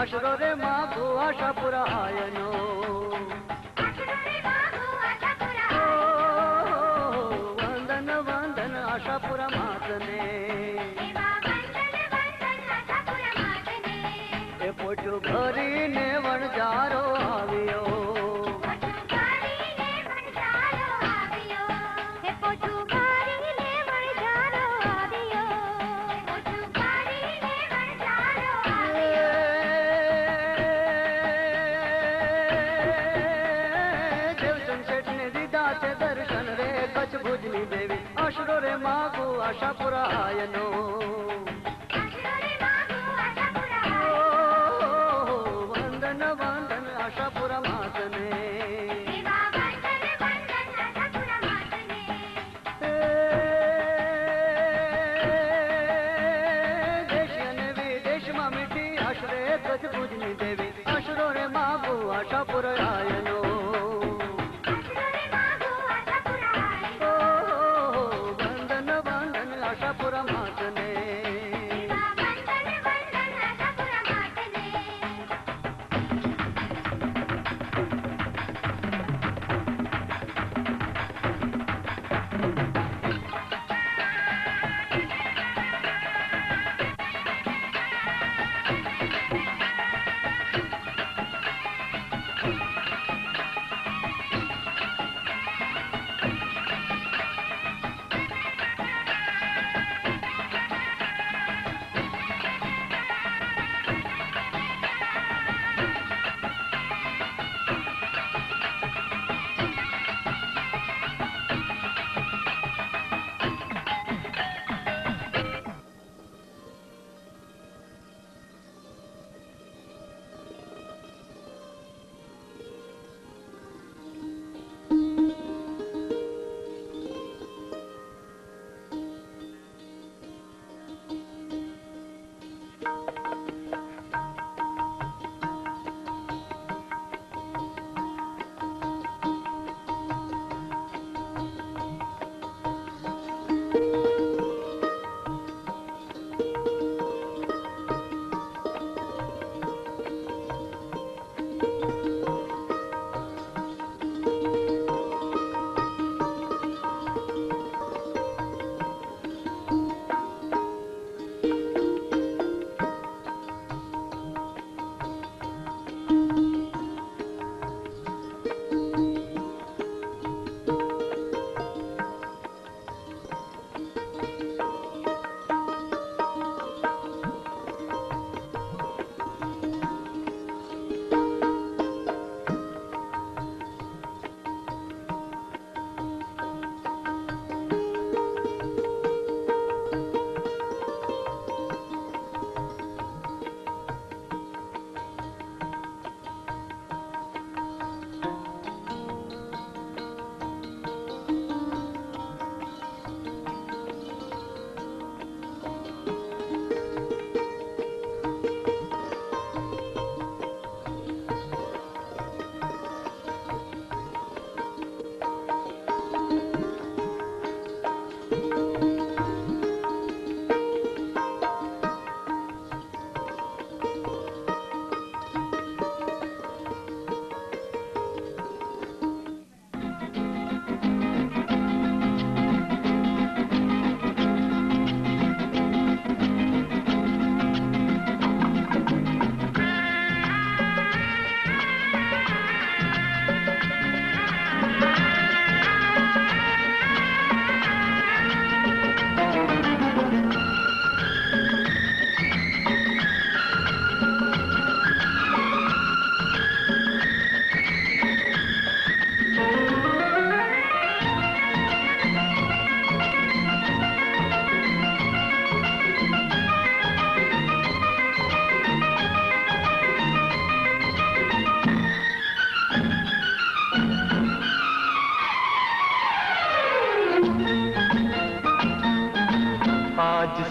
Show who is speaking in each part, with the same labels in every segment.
Speaker 1: आशरो रे मागो आशापुरा आयनो वंदन वंदन आशापुरा मातने ए पोटू भरी ने वणजारो आवियो भुजनी देवी आशरो रे मागो आशापुरा आयनो वंदन वंदन आशापुरा मातने देश ने विदेश में मिठी आशरे कच भुजनी देवी आशरो रे मागो आशापुरा आयनो आशापुरा मातने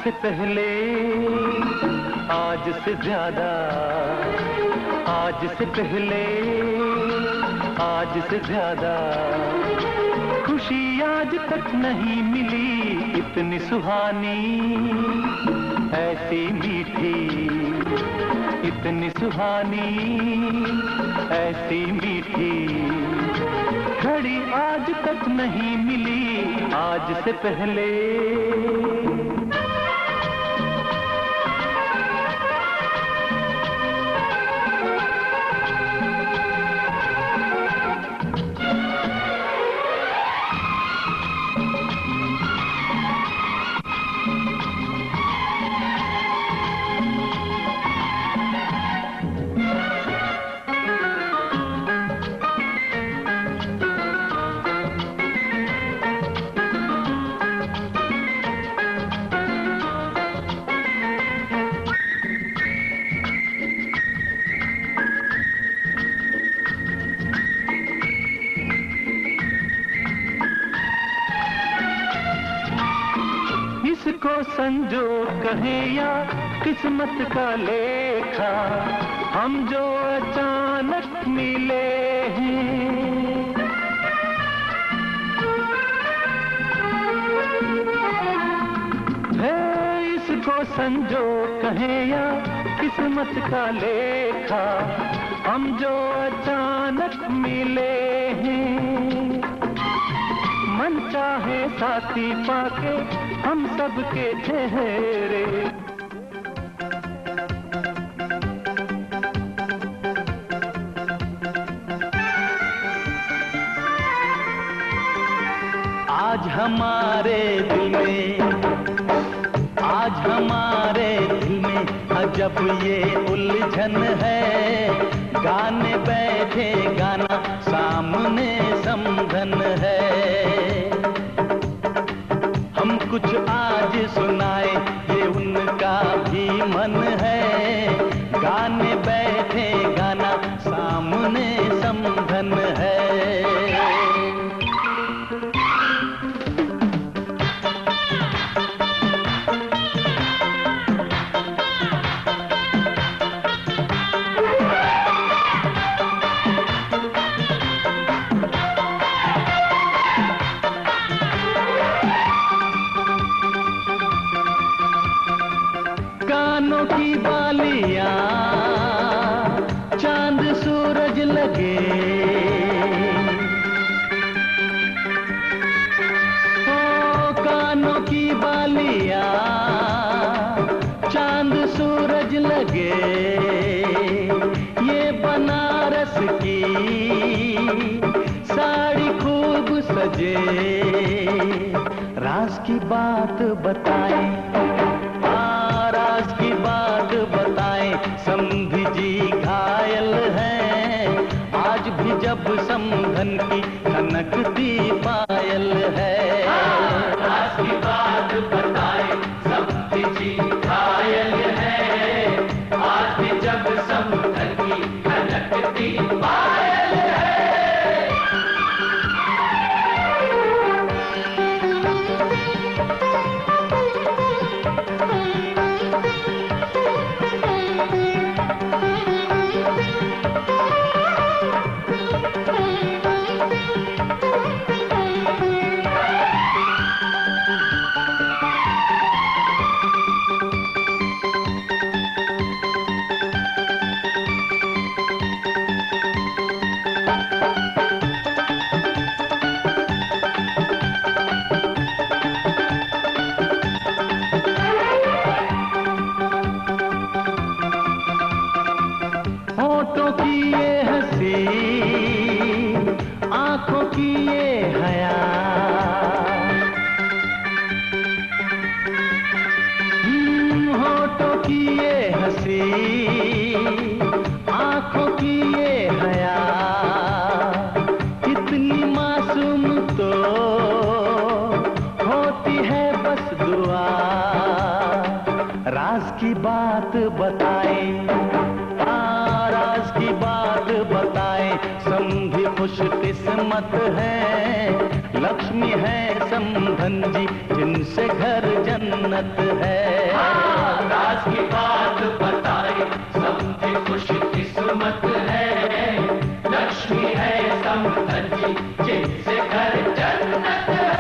Speaker 2: से पहले, आज से ज्यादा, आज से पहले, आज से ज्यादा खुशी आज तक नहीं मिली इतनी सुहानी, ऐसी मीठी, इतनी सुहानी, ऐसी मीठी घड़ी आज तक नहीं मिली आज से पहले। इसको संजोग कहें या किस्मत का लेखा, हम जो अचानक मिले हैं। है इसको संजोग कहें या किस्मत का लेखा, हम जो अचानक मिले हैं। मन चाहे साथी पाके हम सबके ठहरे, आज हमारे दिल में, आज हमारे दिल में अजब ये उलझन है। गाने बैठे गाना सामने समधन है। हम कुछ आज सुनाए ये उनका भी मन है। गाने बैठे गाना सामने समधन है। कानों की बालियां चांद सूरज लगे, ओ कानों की बालियां चांद सूरज लगे। ये बनारस की साड़ी खूब सजे। राज की बात बताएं, राज की बात बताएं, समधी जी घायल हैं। आज भी जब समधन की खनकती पायल है। राज की बात बताएं, समधी जी घायल हैं। आज भी जब समधन की खनकती पायल है। होठों की ये हंसी, आंखों की ये हया, होठों की ये हंसी, आंखों की ये हया, इतनी मासूम तो होती है बस दुआ। राज की बात बताएं, राज की बात बताएं, समधी खुश किस्मत है। लक्ष्मी है समधन जी, जिनसे घर जन्नत है।
Speaker 3: राज की बात बताई सबकी खुश किस्मत है, लक्ष्मी है समधन जी, जिनसे घर जन्नत है।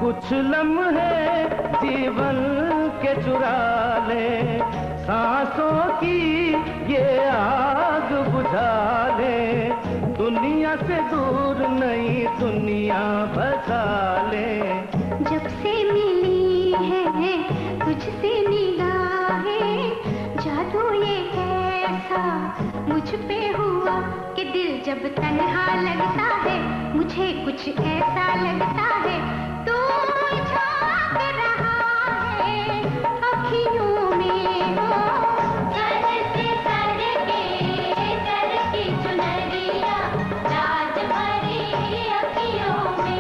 Speaker 2: कुछ लम्हे जीवन के चुरा ले, सांसों की ये आग बुझा ले, दुनिया से दूर नई दुनिया बसा ले।
Speaker 4: जब से मिली है तुझसे निगाहें, जादू ये ऐसा मुझ पे हुआ कि दिल जब तन्हा लगता है, मुझे कुछ ऐसा लगता है तू झांक रहा है अखियों में हो। सर से सर की चुनरिया, राज भरी अखियों में।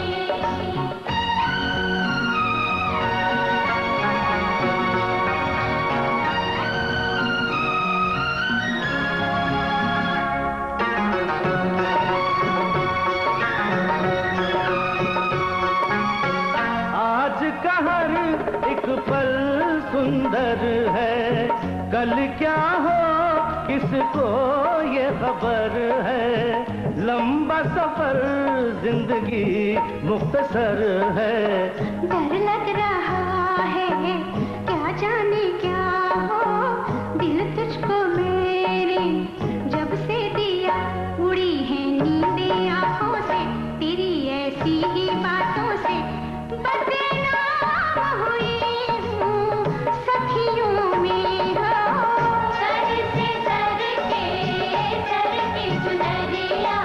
Speaker 2: सुंदर है, कल क्या हो किसको ये खबर है। लंबा सफर जिंदगी मुख्तसर है।
Speaker 4: डर लग रहा है क्या जाने क्या हो, दिल तुझको मेरे जब से दिया, उड़ी है नींदें आंखों से तेरी ऐसी ही बातों से। बदनाम हुई हूँ सखियों में हो, सर से सर के चुनरिया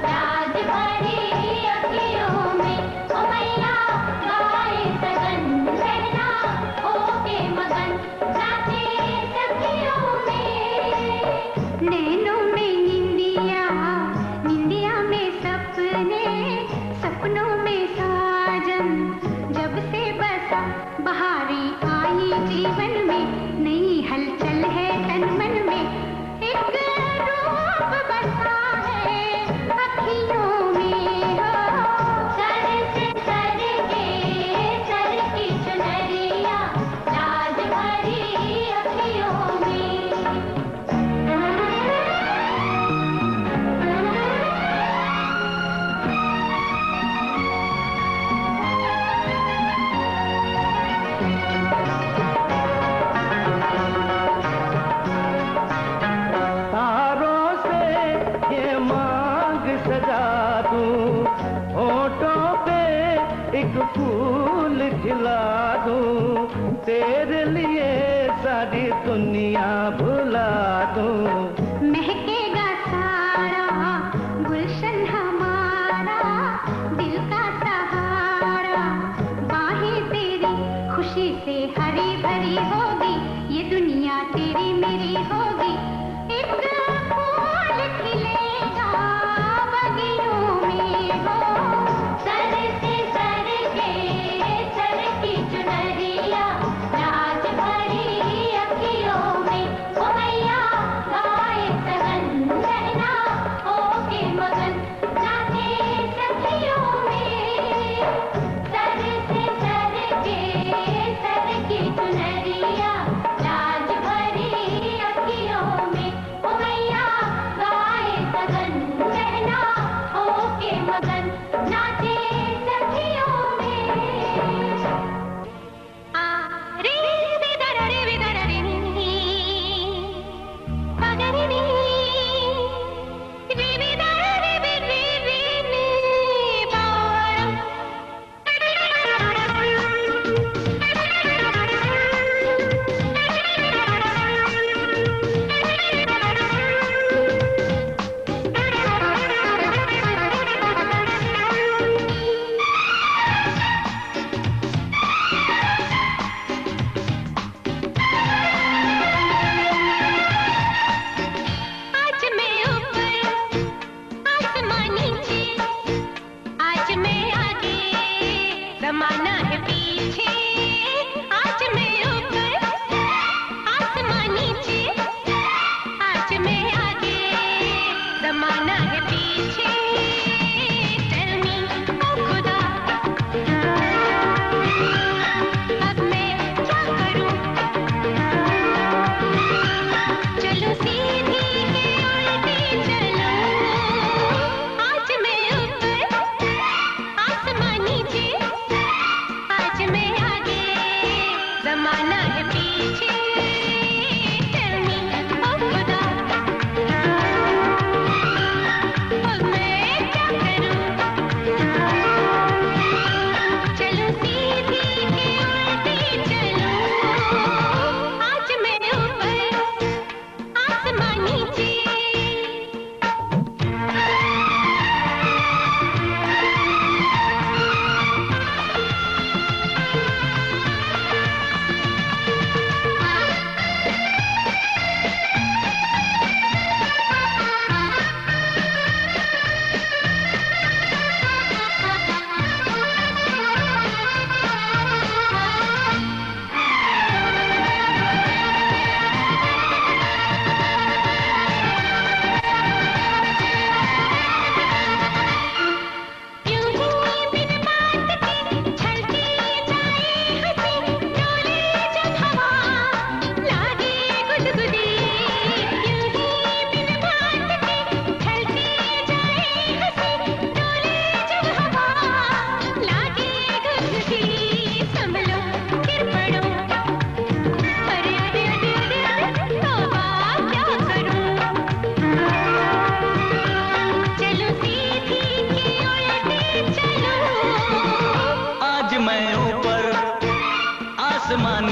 Speaker 4: राज भरी अखियों में। ओ मैया गाए सगन रहना होके मगन, नाचे सखियों में। नैनों में निंदिया, निंदिया में सपने, सपनों में साजन जब से बसा। बहारें आई जीवन में, नई हलचल है तन मन में। एक रूप बसा है अखियों में हो, सर से सर की चुनरिया राज भरी अखियों में।
Speaker 2: तारों से ये मांग सजा दूं, होठों पे एक फूल खिला दूं, तेरे लिए सारी दुनिया भुला दूं।
Speaker 4: महकेगा सारा गुलशन हमारा, दिल का सहारा। बाहें तेरी खुशी से हरी भरी होगी, ये दुनिया तेरी मेरी होगी। एक फूल खिलेगा बगियों में हो, सर से सर की चुनरिया राज भरी अखियों में। ओ मैया गाए सगन रहना होके मगन, नाचे सखियों में। सर से सर की चुनरिया राज भरी अखियों में। ओ मैया गाए सगन रहना होके मगन, नाचे सखियों में। आ रे विदर रे विदर रे पगरे रे विदर रे रे बावरम। आज मैं ऊपर आसमां नीचे, आज मैं आगे जमाना है पीछे। आज मैं ऊपर आसमां नीचे, आज मैं आगे जमाना है पीछे। Tell me, ओ खुदा, अब मैं क्या करूं? चलो सीधी के उल्टी चलो, आज मैं ऊपर आसमां नीचे, आज मैं आगे जमाना है पीछे। Tell me, ओ खुदा, अब मैं क्या करूं? चलो सीधी के उल्टी चलो, आज मैं ऊपर आसमां नीचे।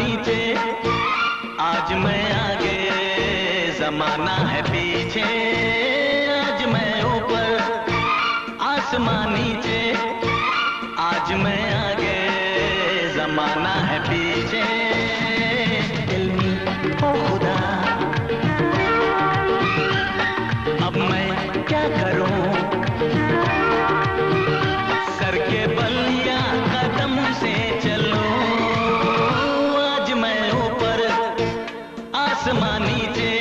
Speaker 2: नीचे, आज मैं आगे, जमाना है पीछे। आज मैं ऊपर, आसमां नीचे, आज मैं आगे, जमाना है पीछे। इल्मी ओ खुदा, अब मैं क्या करूं? सर के बल या कदम से चलूं? आज मैं ऊपर, आसमां नीचे।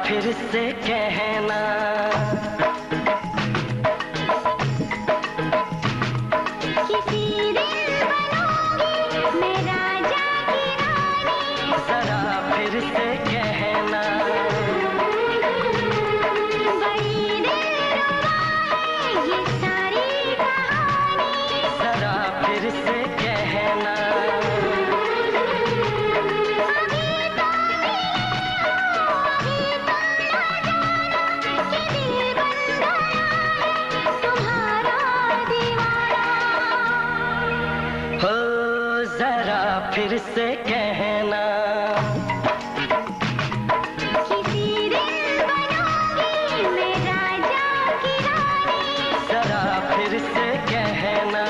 Speaker 2: फिर से कहना,
Speaker 4: किसी दिन बनूंगी मैं राजा की रानी।
Speaker 2: जरा फिर से कहना,
Speaker 4: बड़ी दिलरुबा है ये सारी कहानी।
Speaker 2: जरा फिर से कहना, फिर से कहना,
Speaker 4: किसी दिन बनूंगी मैं राजा की रानी।
Speaker 2: जरा फिर से कहना,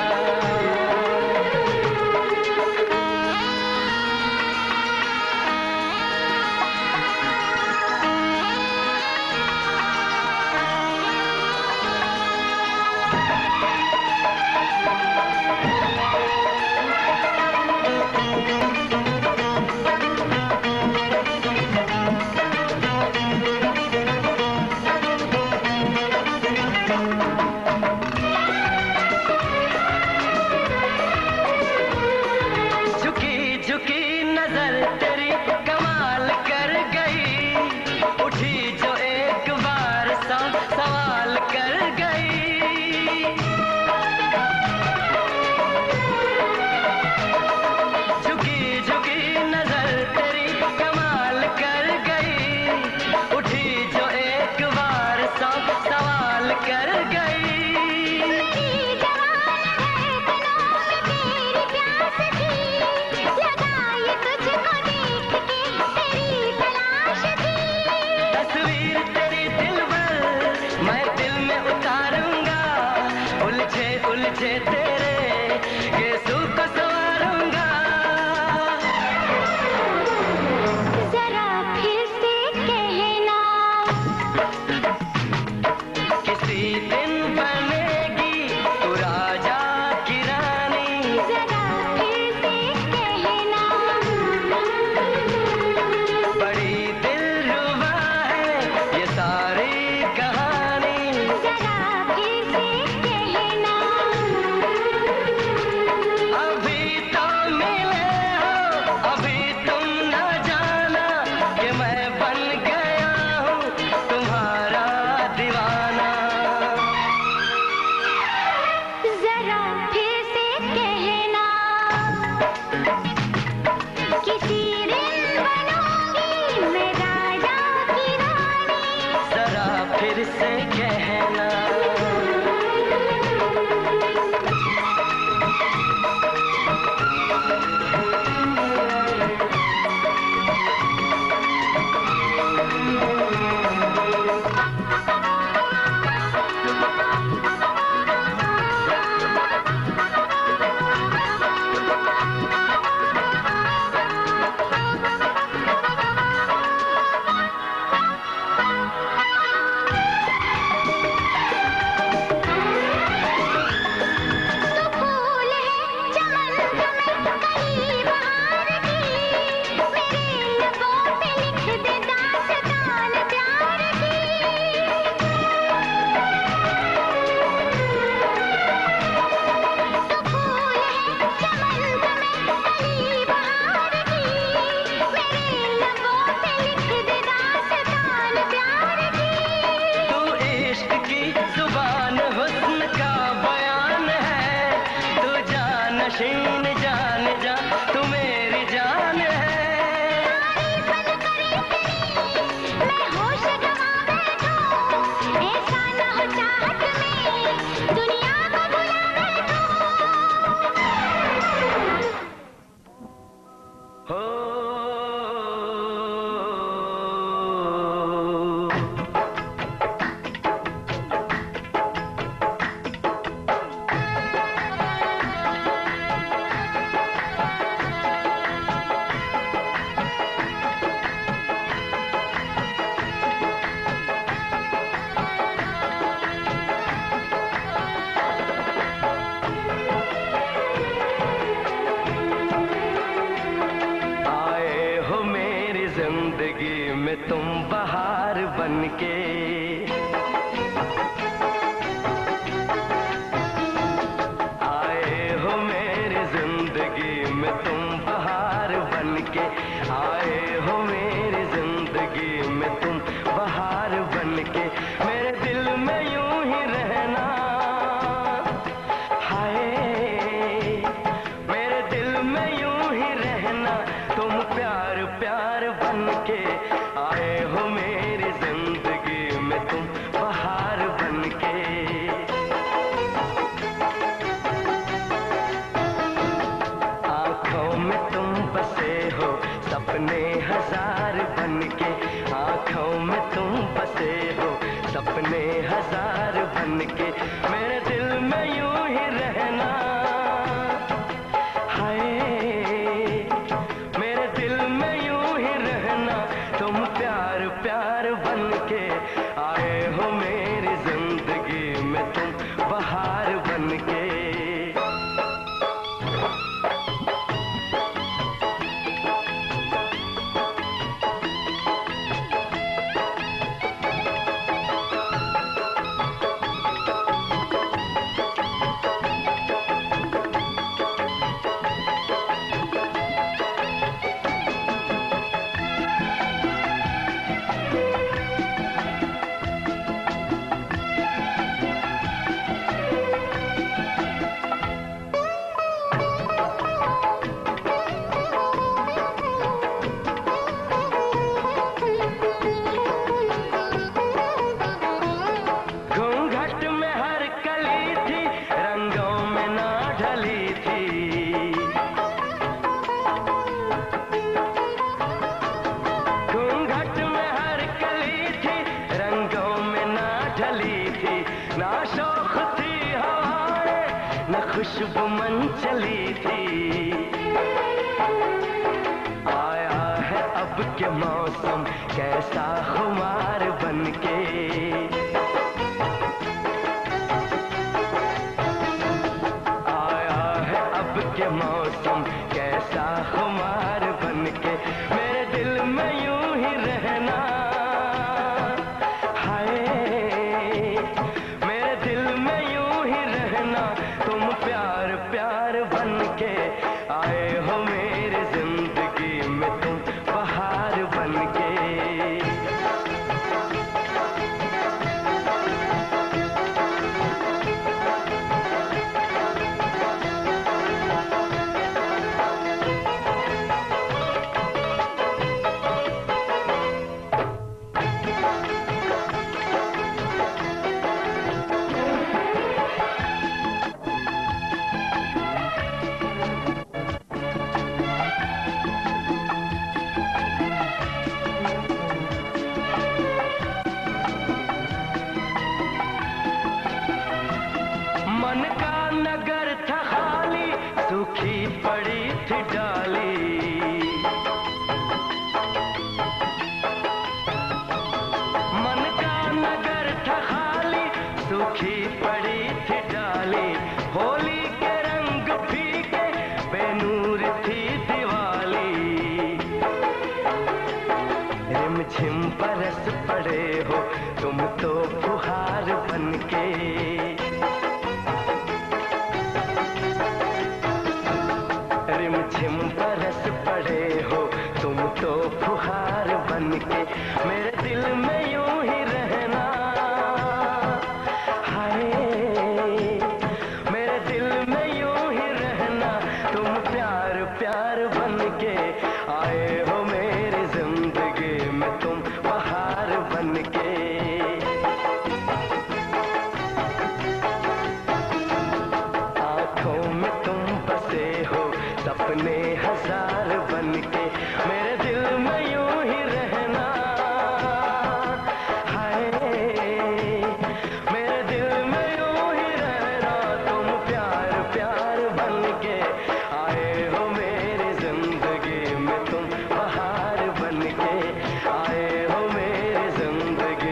Speaker 2: बन के। आए हो मेरी जिंदगी में तुम बहार बन के, आए हो मेरी जिंदगी में तुम बहार बन के। मेरे दिल में यूं ही रहना, हाय मेरे दिल में यूं ही रहना, तुम प्यार प्यार बन के। आए हो मेरी जिंदगी में तुम बहार बन के। आंखों में तुम बसे हो सपने हजार बन के, आंखों में तुम बसे हो सपने हजार बन के। मेरे दिल में यूं ही रहना, हाय मेरे दिल में यूं ही रहना, तुम प्यार प्यार बन के। आए हो मेरी जिंदगी में तुम बहार बन के। खुशबू मन चली थी। आया है अब के मौसम कैसा खुमार बन के। आया है अब के मौसम कैसा खुमार बन के। मेरे दिल में यूं ही रहना, हाय मेरे दिल में यूं ही रहना, तुम प्यार प्यार बन के। आए हो मेरी जिंदगी में तुम बहार बन के। मन का नगर था खाली, सूखी पड़ी थी डाली। मन का नगर था खाली, सूखी पड़ी थी डाली। होली के रंग फीके, बेनूर थी दिवाली। रिमझिम बरस पड़े हो तुम तो फुहार बन के। रिमझिम बरस पड़े हो तुम तो फुहार बन के। मेरे दिल में यूं ही रहना, हाय मेरे दिल में यूं ही रहना, तुम प्यार प्यार बन के। आए हो मेरी जिंदगी में तुम बहार बन के। आंखों में तुम बसे हो सपने हजार बन के। मेरे दिल में यूं ही रहना, हाय मेरे दिल में यूं ही रहना, तुम प्यार प्यार बन के। आए हो मेरी जिंदगी में तुम बहार बन के। आए हो मेरी जिंदगी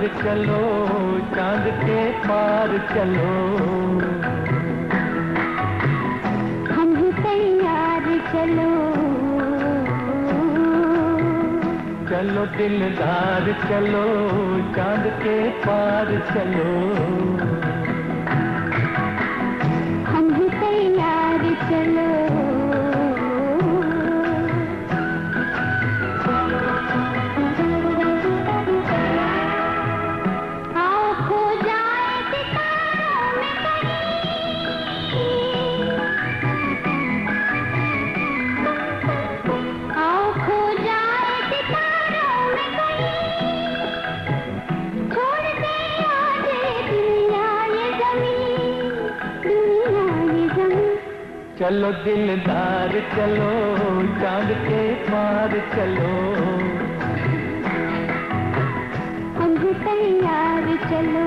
Speaker 3: चलो, चांद के पार चलो।
Speaker 4: हम ही तैयार चलो,
Speaker 3: चलो दिलदार चलो, चांद के पार चलो।
Speaker 4: हम ही तैयार चलो।
Speaker 3: चलो दिलदार चलो, चांद के पार चलो।
Speaker 4: हम भी तैयार चलो।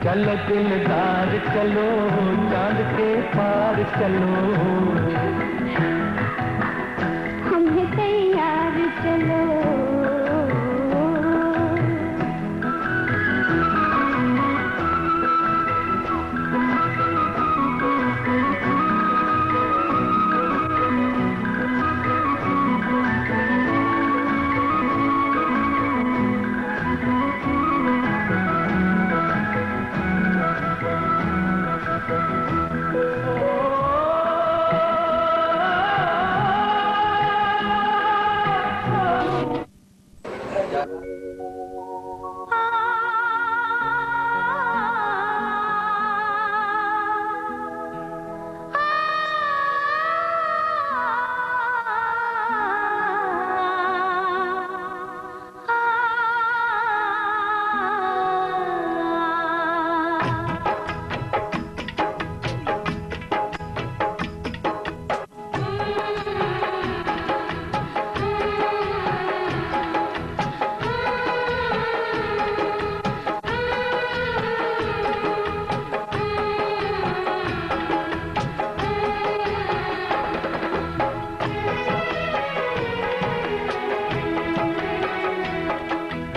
Speaker 3: चलो दिलदार चलो, चांद के पार चलो।
Speaker 4: हम भी तैयार चलो।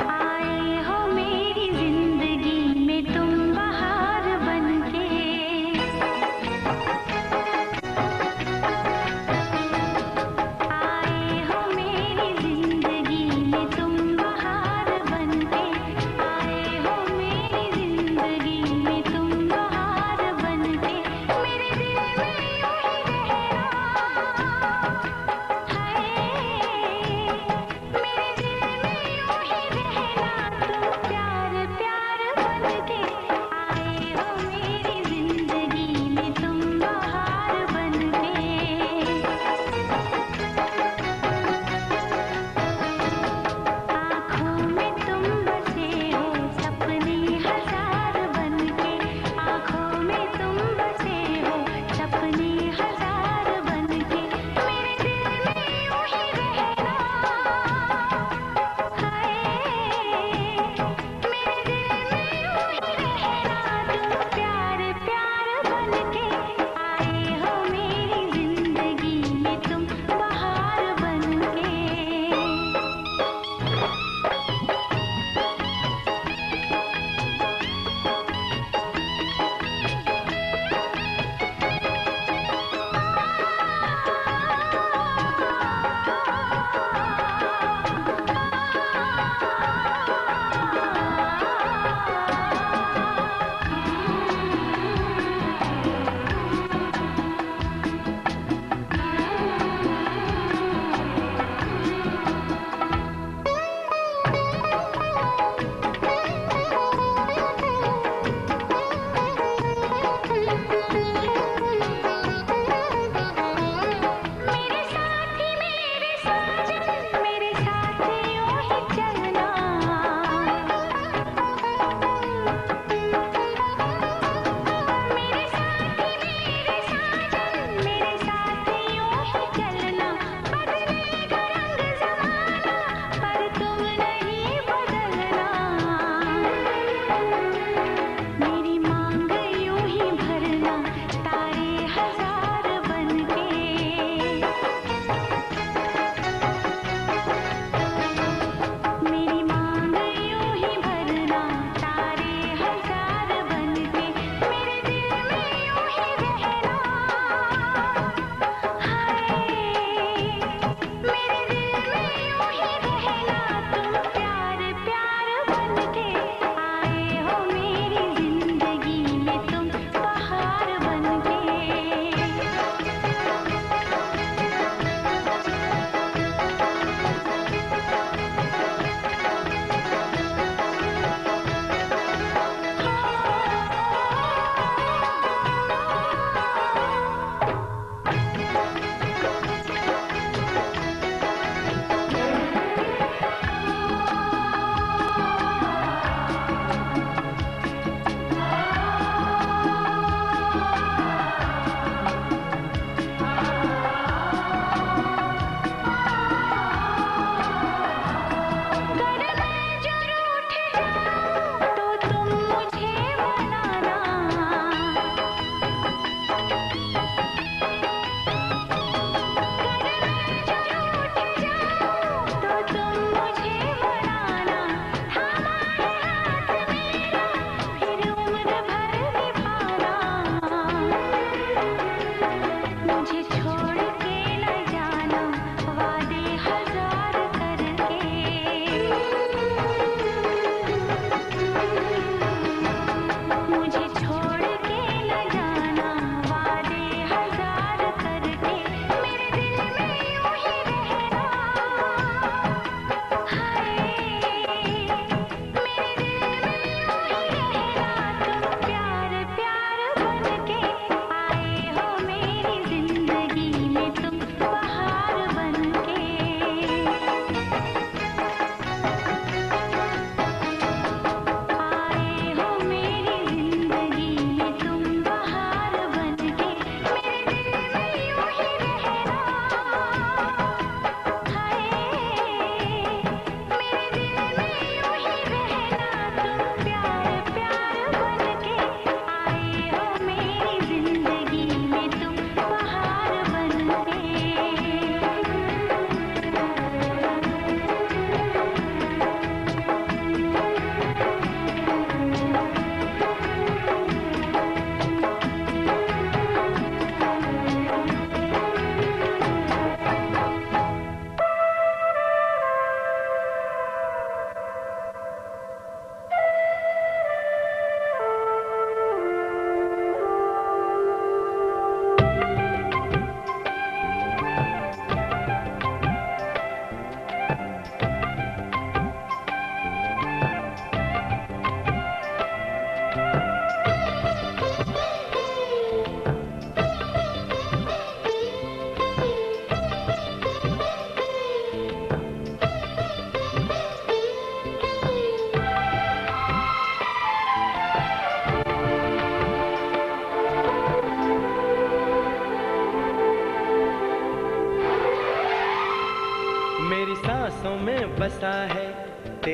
Speaker 4: आए हो मेरी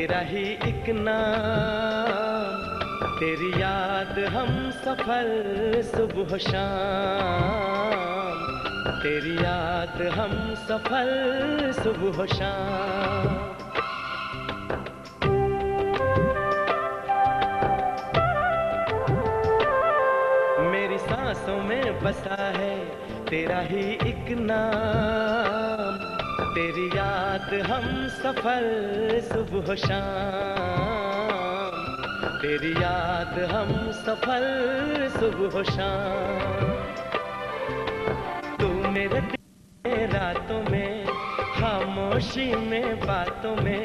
Speaker 2: तेरा ही एक नाम, तेरी याद हम सफर सुबह शाम, तेरी याद हम सफर सुबह शाम। मेरी सांसों में बसा है तेरा ही एक नाम, तेरी याद हम सफर सुबह शाम, तेरी याद हम सफर सुबह शाम। तू मेरे दिल में रातों में, खामोशी में बातों में,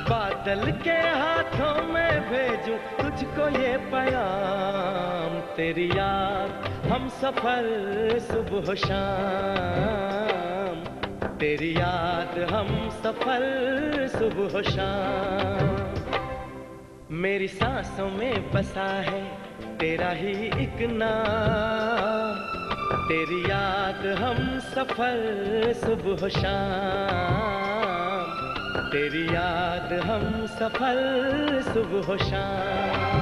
Speaker 2: बादल के हाथों में भेजूं तुझको ये पैगाम, तेरी याद हम सफर सुबह शाम, तेरी याद हम सफर सुबह शाम। मेरी सांसों में बसा है तेरा ही एक नाम, तेरी याद हम सफर सुबह शाम, तेरी याद हम सफर सुबह शाम।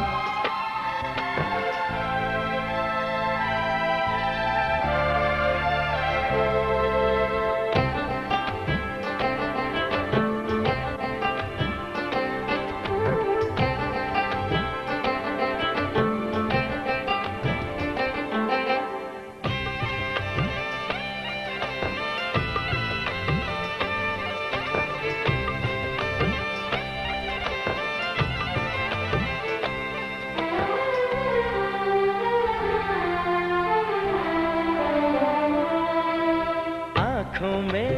Speaker 2: आँखों में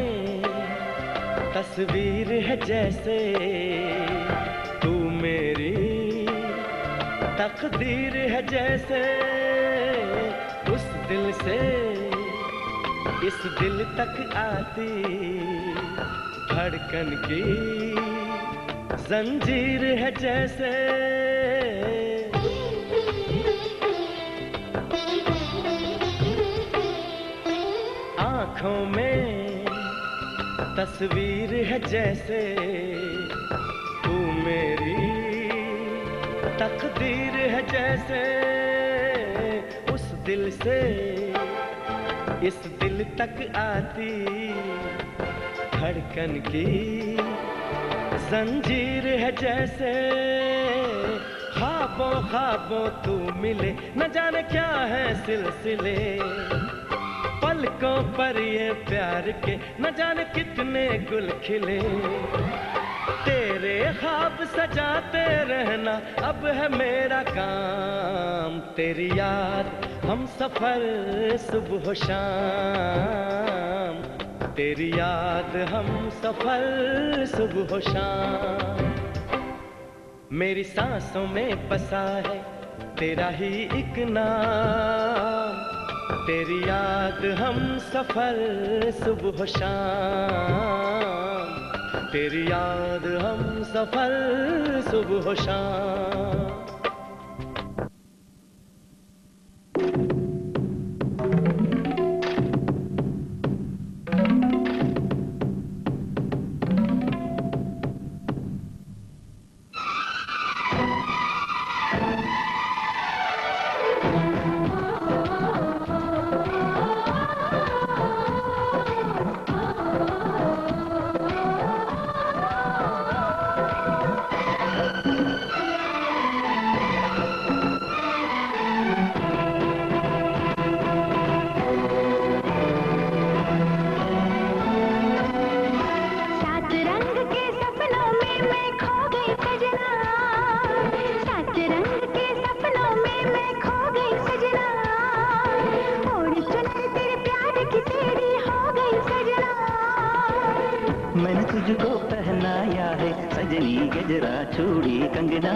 Speaker 2: तस्वीर है जैसे तू मेरी, तकदीर है जैसे उस दिल से इस दिल तक आती धड़कन की जंजीर है जैसे। आँखों में तस्वीर है जैसे तू मेरी, तकदीर है जैसे उस दिल से इस दिल तक आती धड़कन की जंजीर है जैसे। ख्वाबों ख्वाबों तू मिले, न जाने क्या है सिलसिले, पलकों पर ये प्यार के न जाने कितने गुल खिले। तेरे ख्वाब सजाते रहना अब है मेरा काम, तेरी याद हम सफर सुबह शाम, तेरी याद हम सफर सुबह शाम। मेरी सांसों में बसा है तेरा ही एक नाम, तेरी याद हम सफर सुबह शाम, तेरी याद हम सफर सुबह शाम।
Speaker 3: मैंने तुझको पहनाया है सजनी गजरा चूड़ी कंगना,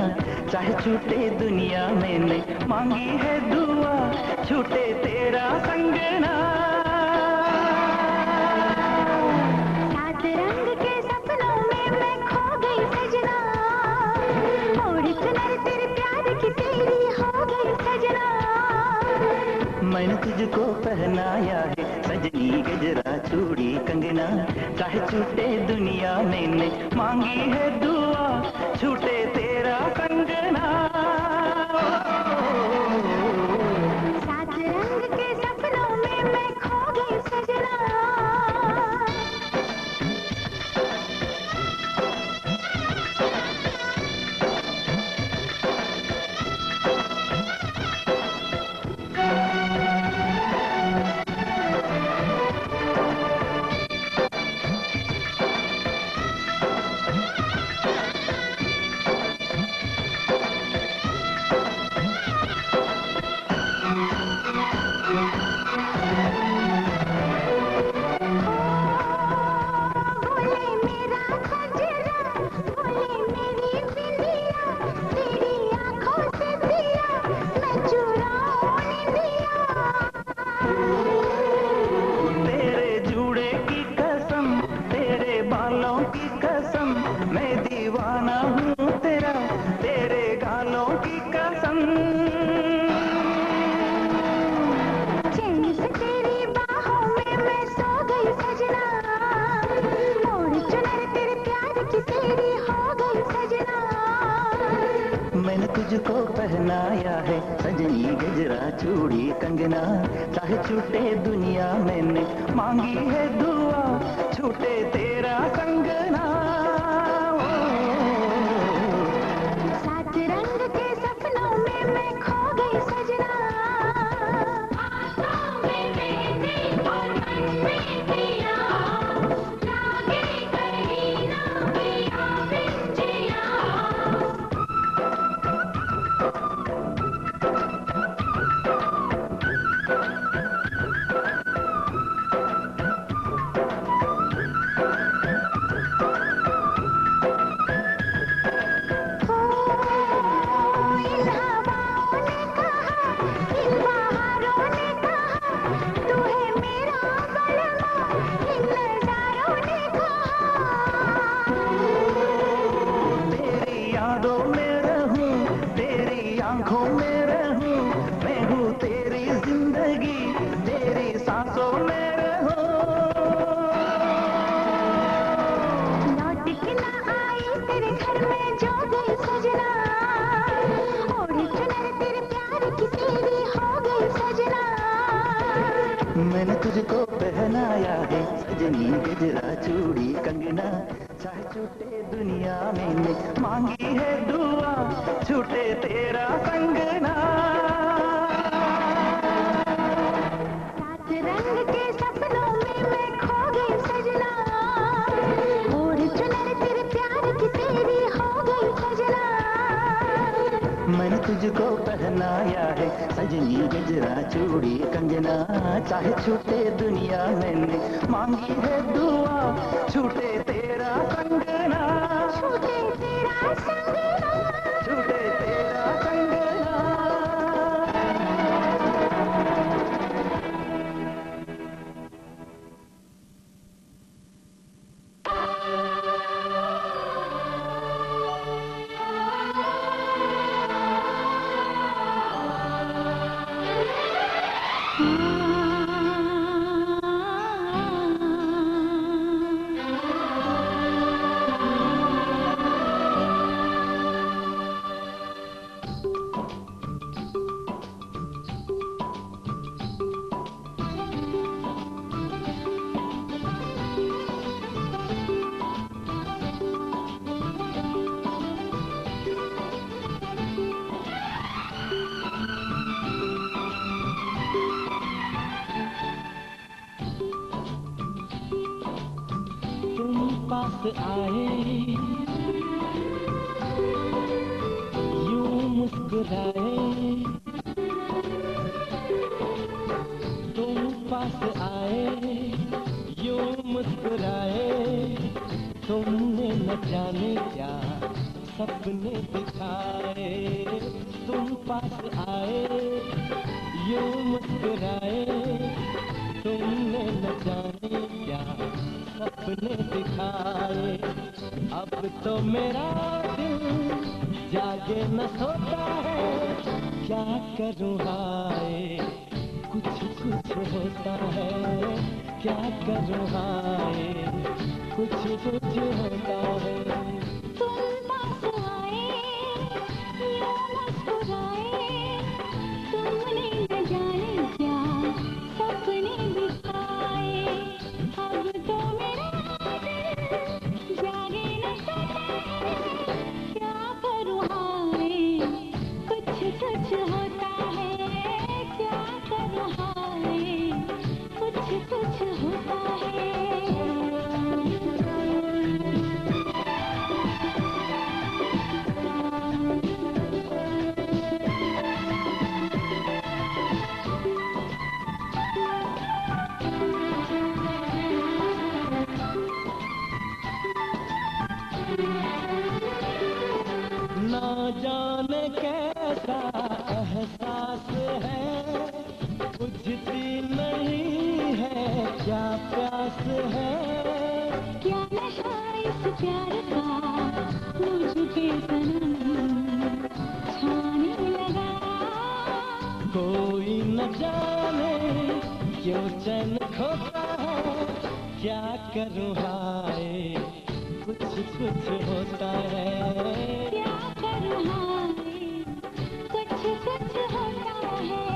Speaker 3: चाहे छूटे दुनिया मैंने मांगी है दुआ, छूटे तेरा कंगना।
Speaker 4: सात रंग के सपनों में मैं खो गई सजना, ओढ़ चुनर तेरे प्यार की तेरी हो गई सजना।
Speaker 3: मैंने तुझको पहनाया है सजनी गजरा चूड़ी कंगना, चाहे छूटे दुनिया मैंने मांगी है दुआ, छूटे तेरा कंगना।
Speaker 4: सात रंग के सपनों में मैं खो गई सजना।
Speaker 3: मैंने तुझको पहनाया है सजनी गजरा चूड़ी कंगना, चाहे छूटे दुनिया मैंने मांगी है दुआ, छूटे तेरा कंगना।
Speaker 4: सात रंग के सपनों में मैं खो गई सजना। आँखों में मेहंदी और मन में दिया, लागे कहीं ना पिया बिंजिया।
Speaker 3: आँखों में रहूं, मैं हूँ तेरी जिंदगी, तेरी सांसों में रहूं।
Speaker 4: लौट के ना आई तेरे घर में जो गई सजना, ओढ़ी चुनर तेरे प्यार की तेरी हो गई सजना।
Speaker 3: मैंने तुझको पहनाया है सजनी गजरा चूड़ी कंगना, चाहे छूटे दुनिया मैंने मांगी है दुआ, छूटे तेरा कंगना।
Speaker 4: सात रंग के सपनों में मैं खो गई सजना, ओढ़ चुनर तेरे प्यार की तेरी हो गई सजना।
Speaker 3: मैंने तुझको पहनाया है सजनी गजरा चूड़ी कंगना, चाहे छूटे दुनिया मैंने मांगी है दुआ, छूटे तेरा कंगना।
Speaker 4: छूटे तेरा संगना,
Speaker 3: छूटे तेरा कंगना।
Speaker 2: पास आए यूं मुस्कुराए, तुम पास आए यूं मुस्कुराए, तुमने न जाने क्या सपने दिखाए। तुम पास आए यूं मुस्कुराए, तुमने न जाने क्या सपने दिखाए। अब तो मेरा दिल जागे न सोता है, क्या करूं हाय।
Speaker 3: कुछ कुछ होता है क्या करूँ हाय, कुछ कुछ होता है।
Speaker 4: तुम पास आए यूं मुस्कुराए, तुमने न जाने क्या सपने दिखाए। अब तो मेरा दिल जागे न सोता है, क्या करूँ हाय, कुछ कुछ होता है। क्या करूँ हाय, कुछ कुछ होता है।
Speaker 3: ना जाने कैसा एहसास है, बुझती नहीं है क्या प्यास है।
Speaker 4: क्या नशा इस प्यार का मुझ पे सनम छाने लगा।
Speaker 3: कोई न जाने क्यों चैन खोता है, क्या करूँ हाय, कुछ कुछ होता है।
Speaker 4: क्या करूँ हाय, कुछ कुछ होता है।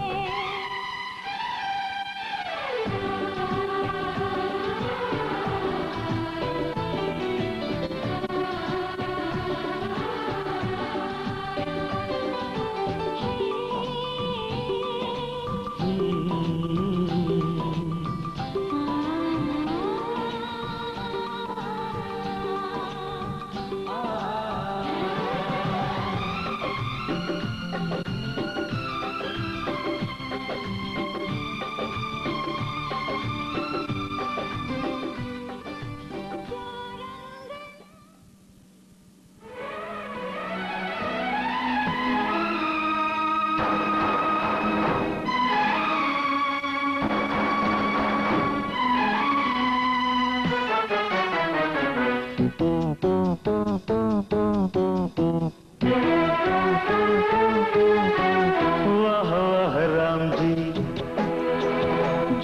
Speaker 3: वाह वाह राम जी,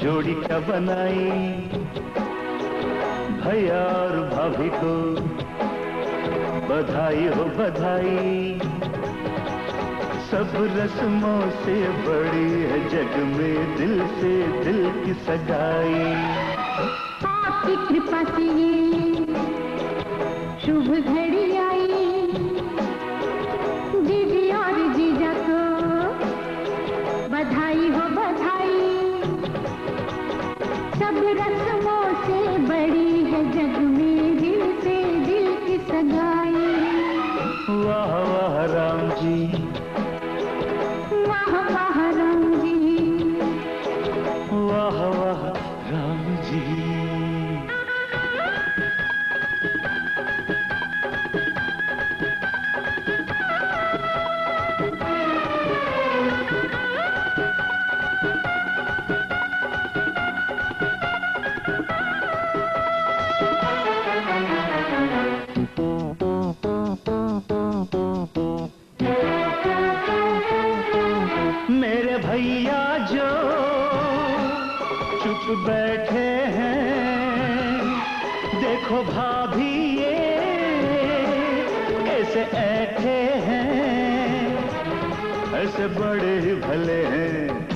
Speaker 3: जोड़ी क्या बनाई भैया और भाभी को, बधाई हो बधाई। सब रस्मों से बड़ी है जग में दिल से दिल की सगाई।
Speaker 4: आपकी कृपा से ये शुभ घड़ी आई, दीदी और जीजा को बधाई हो बधाई। सब रस्मों से बड़ी है जग में दिल से दिल की सगाई।
Speaker 3: वाह वाह राम जी,
Speaker 4: वाह वाह राम जी,
Speaker 3: वाह वाह राम जी। मेरे भैया जो चुप बैठे हैं, देखो भाभी ये कैसे ऐठे हैं। ऐसे बड़े ही भले हैं,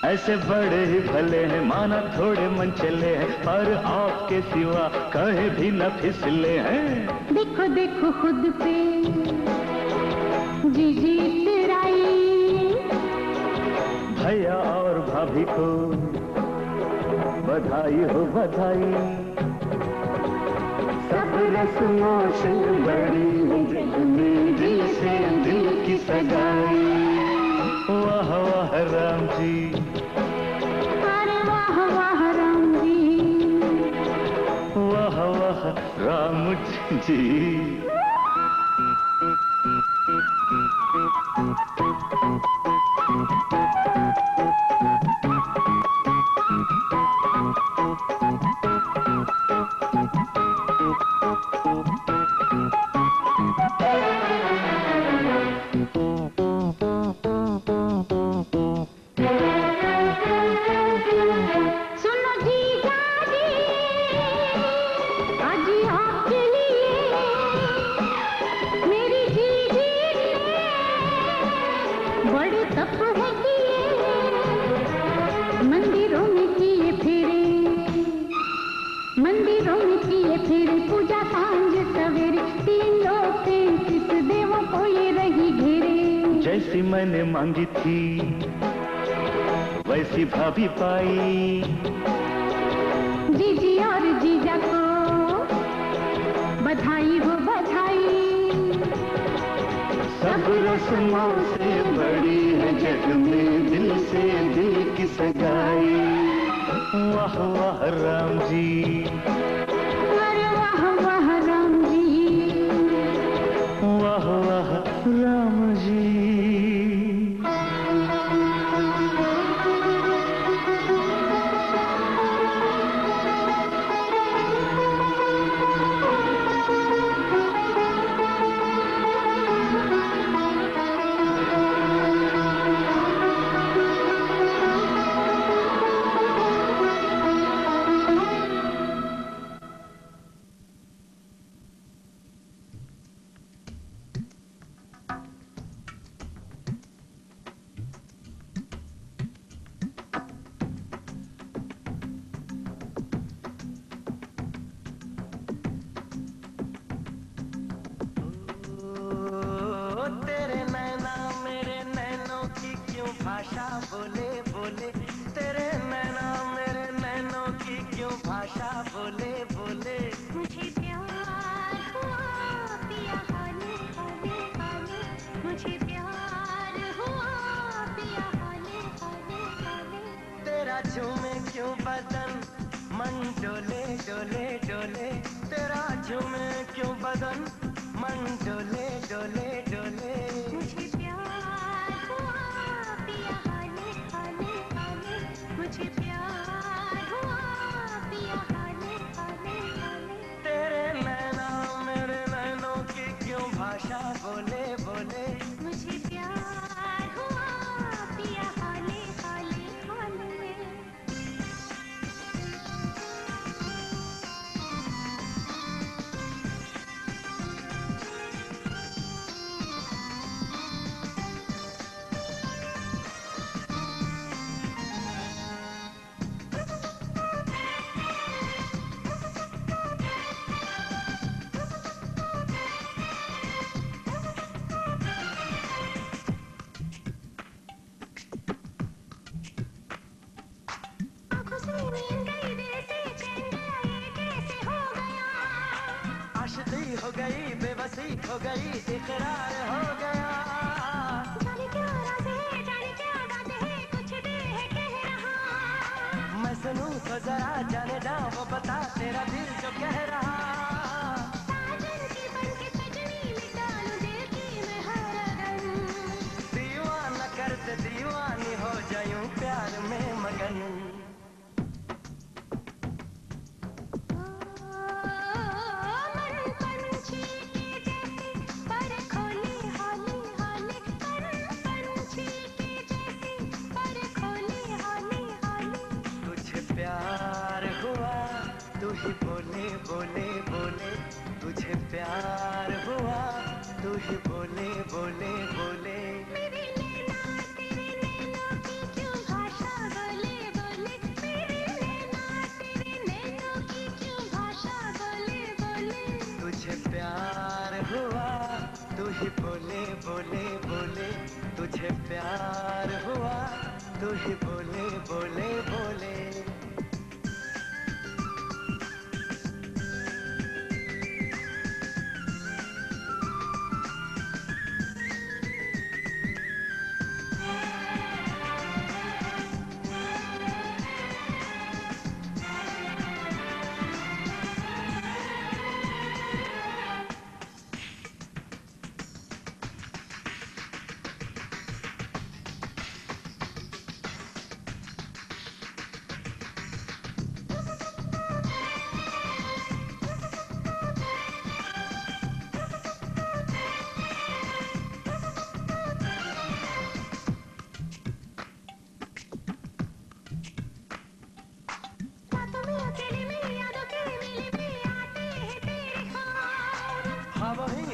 Speaker 3: ऐसे बड़े ही भले हैं, माना थोड़े मन चले हैं, पर आपके सिवा कहीं भी न फिसले हैं।
Speaker 4: देखो देखो खुद पे जीजी इतराई।
Speaker 3: भैया और भाभी को बधाई हो बधाई। सब रस्मों से बड़ी है जग में दिल से दिल की सगाई। वाह वाह राम जी,
Speaker 4: अरे वाह वाह राम जी,
Speaker 3: वाह वाह राम जी। जैसी मैंने मांगी थी वैसी भाभी पाई।
Speaker 4: जीजी और जीजा को बधाई हो बधाई।
Speaker 3: सब रस्मों से बड़ी है जग में दिल से दिल की सगाई। वाह वाह राम जी,
Speaker 4: अरे वाह वाह राम जी,
Speaker 3: वाह वाह राम जी।
Speaker 2: झूमे क्यों बदन मन डोले डोले डोले, तेरा झूमे क्यों बदन मन डोले डोले डोले।
Speaker 4: मुझे प्यार हुआ पिया हाले हाले हाले, मुझे प्यार हुआ पिया हाले हाले हाले।
Speaker 2: तेरे नैना मेरे नैनों की क्यों भाषा बोले बोले।
Speaker 4: मुझे प्यार हुआ पिया हाले हाले हाले।
Speaker 2: आशिकी हो गई बेबसी हो गई इकरार हो गया।
Speaker 4: जाने क्या राज है जाने क्या बात है कुछ दिल है कह रहा।
Speaker 2: मैं सुनूं तो जरा जाने जा वो बता तेरा दिल जो कह रहा।
Speaker 4: साजन की बनके सजनी मिटा लूं दिल की मैं हर अगन।
Speaker 2: दीवाना कर दे दीवानी हो जायूं प्यार में मगन। तू ही बोले बोले बोले, तुझे प्यार हुआ तू ही बोले बोले बोले।
Speaker 4: मेरे नैना तेरे नैनों की क्यों भाषा बोले बोले। मेरे नैना तेरे नैनों की क्यों भाषा बोले बोले।
Speaker 2: तुझे प्यार हुआ तू ही बोले बोले बोले, तुझे प्यार हुआ तू ही बोले बोले बोले।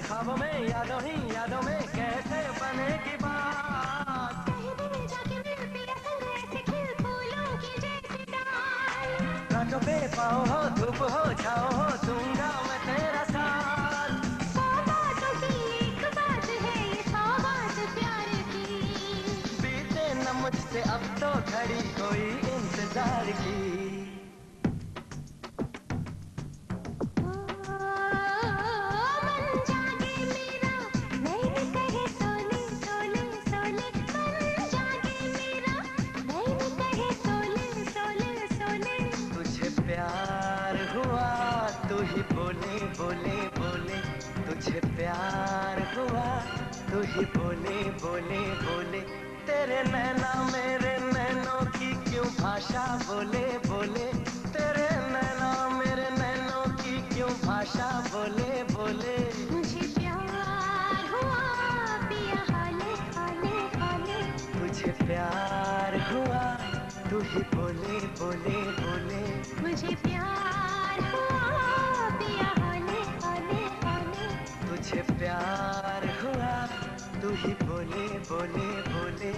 Speaker 2: ख्वाबों में यादों में कैसे बनेगी बात।
Speaker 4: कहीं भी जाके मिल पिया संग ऐसे खिल फूलों की जैसी डाल।
Speaker 2: कांटों पे पाँव हो धूप हो छाँव हो दूंगा मैं तेरा साथ।
Speaker 4: 100 बातों की एक बात है ये 100 बात प्यार
Speaker 2: कोई इंतजार की। प्यार हुआ तू ही बोले बोले बोले, तुझे प्यार हुआ तू ही बोले बोले बोले, तेरे नैना मेरे नैनों की क्यों भाषा बोले बोले, तेरे नैना मेरे नैनों की क्यों भाषा बोले बोले।
Speaker 4: मुझे प्यार हुआ पिया हाले हाले हाले,
Speaker 2: तुझे प्यार हुआ तू ही बोले बोले बोले,
Speaker 4: मुझे प्यार हुआ पिया हाले हाले हाले,
Speaker 2: तुझे प्यार हुआ तू ही बोले बोले बोले।